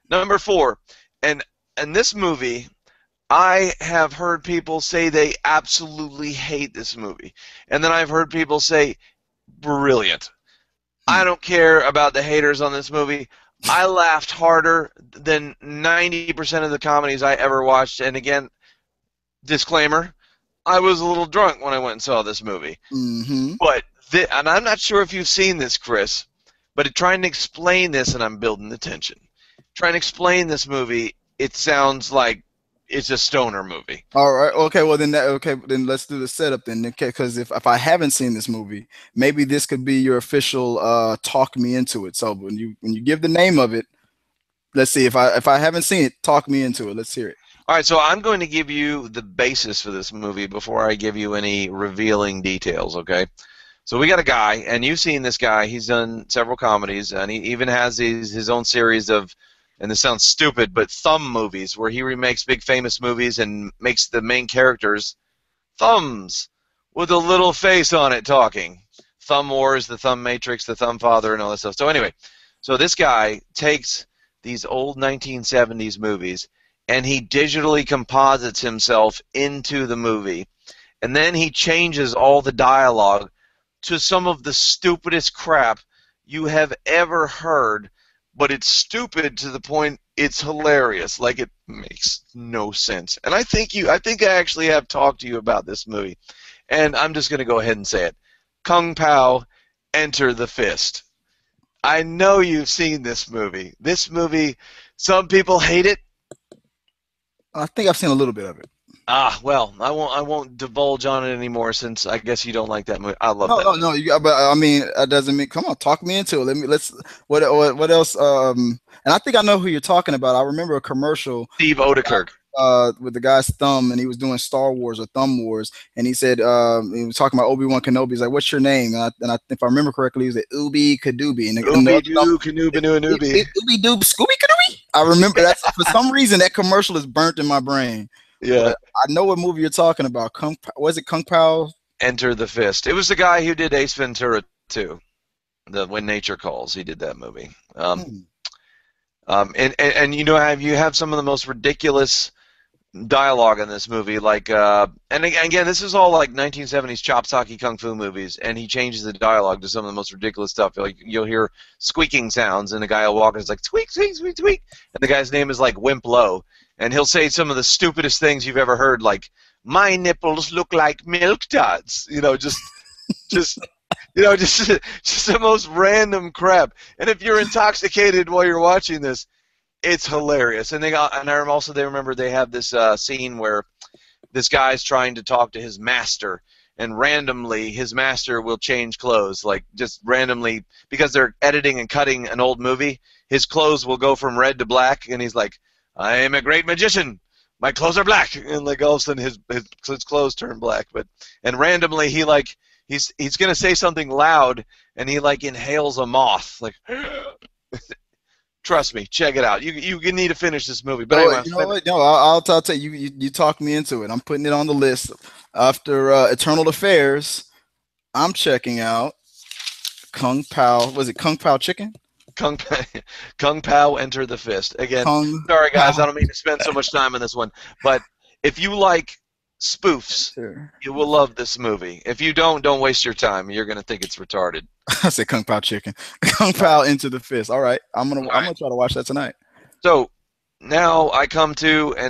Number four, and this movie, I have heard people say they absolutely hate this movie, and then I've heard people say brilliant. Hmm. I don't care about the haters on this movie. I laughed harder than 90% of the comedies I ever watched, and again, disclaimer, I was a little drunk when I went and saw this movie. Mm-hmm. But and I'm not sure if you've seen this, Chris, but trying to explain this, and I'm building the tension. Trying to explain this movie, it sounds like it's a stoner movie. All right. Okay. Well, then okay. Then let's do the setup then. Okay. Because if I haven't seen this movie, maybe this could be your official talk me into it. So when you give the name of it, let's see if I haven't seen it, talk me into it. Let's hear it. All right, so I'm going to give you the basis for this movie before I give you any revealing details, okay? So we got a guy, and you've seen this guy. He's done several comedies, and he even has his own series of, and this sounds stupid, but thumb movies, where he remakes big famous movies and makes the main characters thumbs with a little face on it talking. Thumb Wars, the Thumb Matrix, the Thumb Father, and all that stuff. So anyway, so this guy takes these old 1970s movies and he digitally composites himself into the movie. And then he changes all the dialogue to some of the stupidest crap you have ever heard, but it's stupid to the point it's hilarious. Like it makes no sense. And I think I actually have talked to you about this movie. And I'm just going to go ahead and say it. Kung Pao, Enter the Fist. I know you've seen this movie. This movie, some people hate it. I think I've seen a little bit of it. Ah, well, I won't divulge on it anymore since I guess you don't like that movie. I love No, that no, movie. no. But I mean, that doesn't mean. Come on, talk me into it. Let's. What else? And I think I know who you're talking about. I remember a commercial Steve Odekirk. with the guy's thumb, and he was doing Star Wars or Thumb Wars, and he said he was talking about Obi-Wan Kenobi. He's like, "What's your name?" If I remember correctly, he said Ubi Kadoobie, and the Ooby other thumb, Doo, Canooba Nooby. Ubi Doob Scooby Kadoobie. I remember that for some reason that commercial is burnt in my brain, Yeah. but I know what movie you're talking about. Was it Kung Pao? Enter the Fist. It was the guy who did Ace Ventura too. The When Nature Calls. He did that movie. Hmm. And you know, you have some of the most ridiculous dialogue in this movie, like and again, this is all like 1970s chop socky kung fu movies, and he changes the dialogue to some of the most ridiculous stuff. Like you'll hear squeaking sounds, and the guy will walk and it's like squeak, squeak, squeak, squeak, and the guy's name is like Wimp Low, and he'll say some of the stupidest things you've ever heard, like my nipples look like milk duds, just just the most random crap. And if you're intoxicated while you're watching this, it's hilarious. And they remember they have this scene where this guy's trying to talk to his master, and randomly his master will change clothes, like just randomly because they're editing and cutting an old movie. His clothes will go from red to black, and he's like, "I am a great magician. My clothes are black," and like all of a sudden his clothes turn black. And randomly he's gonna say something loud, and he like inhales a moth, like. Trust me, check it out. You need to finish this movie. But No, anyway, you know what? No, I'll tell you, you talk me into it. I'm putting it on the list. After Eternal Affairs, I'm checking out Kung Pao. Was it Kung Pao Chicken? Kung Kung Pao, Enter the Fist. Again, Kung sorry guys, I Pao. don't mean to spend so much time on this one, but if you like spoofs, Sure. you will love this movie. If you don't waste your time. You're gonna think it's retarded. I said Kung Pao Chicken. Kung All right. Pao Into the Fist. All right, I'm All gonna right. try to watch that tonight. So now I come to and